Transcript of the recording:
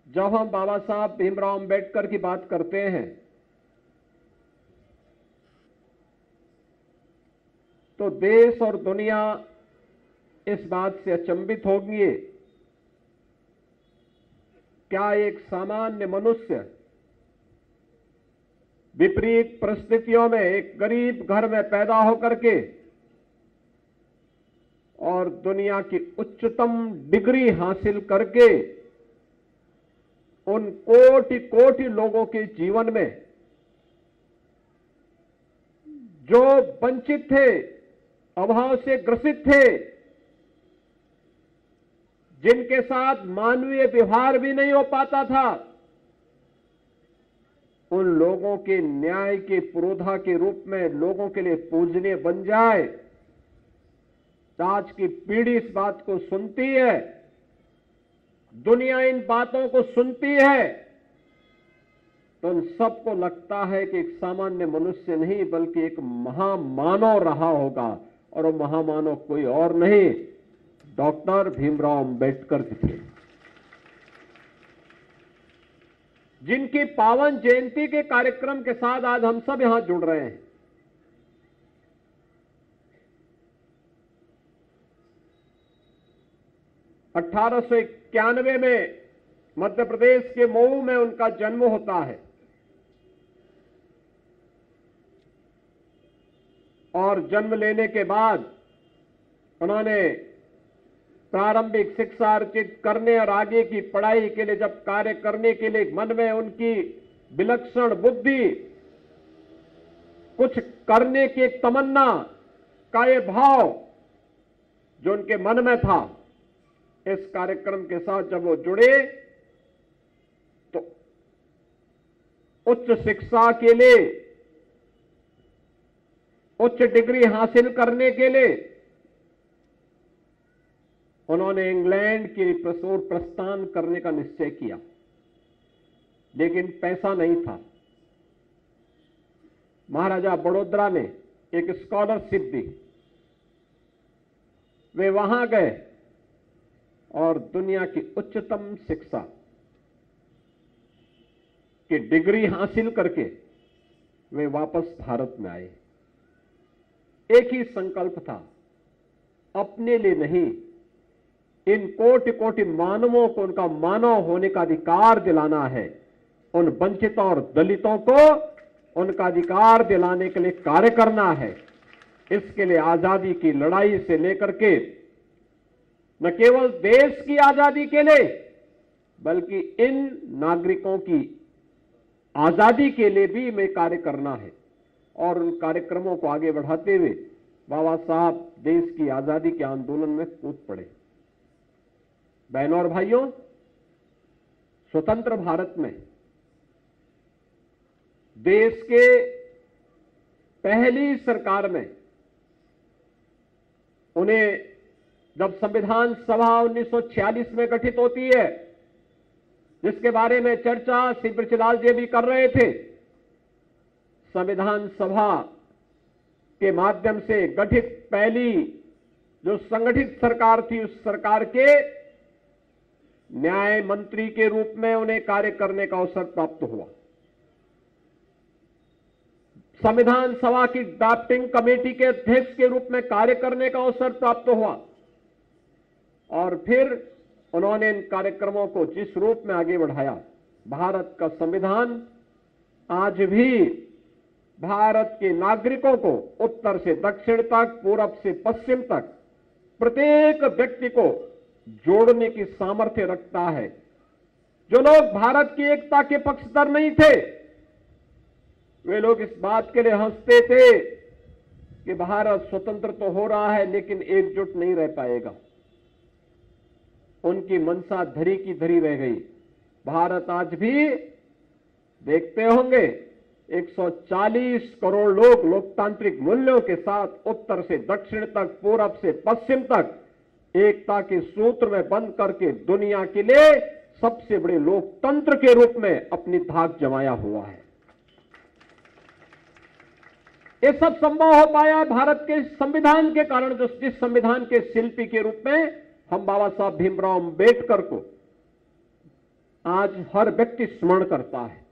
जब हम बाबा साहब भीमराव अंबेडकर की बात करते हैं तो देश और दुनिया इस बात से अचंभित होगी, क्या एक सामान्य मनुष्य विपरीत परिस्थितियों में एक गरीब घर में पैदा होकर के और दुनिया की उच्चतम डिग्री हासिल करके उन कोटि कोटि लोगों के जीवन में जो वंचित थे, अभाव से ग्रसित थे, जिनके साथ मानवीय व्यवहार भी नहीं हो पाता था, उन लोगों के न्याय के पुरोधा के रूप में लोगों के लिए पूजनीय बन जाए। आज की पीढ़ी इस बात को सुनती है, दुनिया इन बातों को सुनती है, तो उन सबको लगता है कि एक सामान्य मनुष्य नहीं बल्कि एक महामानव रहा होगा, और वो महामानव कोई और नहीं, डॉक्टर भीमराव अंबेडकर थे, जिनकी पावन जयंती के कार्यक्रम के साथ आज हम सब यहां जुड़ रहे हैं। अठारह सौ 91 में मध्य प्रदेश के मऊ में उनका जन्म होता है और जन्म लेने के बाद उन्होंने प्रारंभिक शिक्षा अर्जित करने और आगे की पढ़ाई के लिए जब कार्य करने के लिए मन में उनकी विलक्षण बुद्धि, कुछ करने की तमन्ना का ये भाव जो उनके मन में था, इस कार्यक्रम के साथ जब वो जुड़े तो उच्च शिक्षा के लिए, उच्च डिग्री हासिल करने के लिए उन्होंने इंग्लैंड की ओर प्रस्थान करने का निश्चय किया, लेकिन पैसा नहीं था। महाराजा बड़ौदा ने एक स्कॉलरशिप दी, वे वहां गए और दुनिया की उच्चतम शिक्षा की डिग्री हासिल करके वे वापस भारत में आए। एक ही संकल्प था, अपने लिए नहीं, इन कोटि कोटि मानवों को उनका मानव होने का अधिकार दिलाना है, उन वंचितों और दलितों को उनका अधिकार दिलाने के लिए कार्य करना है। इसके लिए आजादी की लड़ाई से लेकर के न केवल देश की आजादी के लिए बल्कि इन नागरिकों की आजादी के लिए भी में कार्य करना है, और उन कार्यक्रमों को आगे बढ़ाते हुए बाबा साहब देश की आजादी के आंदोलन में कूद पड़े। बहनों और भाइयों, स्वतंत्र भारत में देश के पहली सरकार में उन्हें जब संविधान सभा 1946 में गठित होती है, जिसके बारे में चर्चा श्री बृजलाल जी भी कर रहे थे, संविधान सभा के माध्यम से गठित पहली जो संगठित सरकार थी, उस सरकार के न्याय मंत्री के रूप में उन्हें कार्य करने का अवसर प्राप्त हुआ। संविधान सभा की ड्राफ्टिंग कमेटी के अध्यक्ष के रूप में कार्य करने का अवसर प्राप्त हुआ, और फिर उन्होंने इन कार्यक्रमों को जिस रूप में आगे बढ़ाया, भारत का संविधान आज भी भारत के नागरिकों को उत्तर से दक्षिण तक, पूरब से पश्चिम तक प्रत्येक व्यक्ति को जोड़ने की सामर्थ्य रखता है। जो लोग भारत की एकता के पक्षधर नहीं थे, वे लोग इस बात के लिए हंसते थे कि भारत स्वतंत्र तो हो रहा है लेकिन एकजुट नहीं रह पाएगा। उनकी मंशा धरी की धरी रह गई। भारत आज भी देखते होंगे 140 करोड़ लोग लोकतांत्रिक मूल्यों के साथ उत्तर से दक्षिण तक, पूरब से पश्चिम तक एकता के सूत्र में बंध करके दुनिया के लिए सबसे बड़े लोकतंत्र के रूप में अपनी धाक जमाया हुआ है। ये सब संभव हो पाया भारत के संविधान के कारण, जो जिस संविधान के शिल्पी के रूप में हम बाबा साहब भीमराव अंबेडकर को आज हर व्यक्ति स्मरण करता है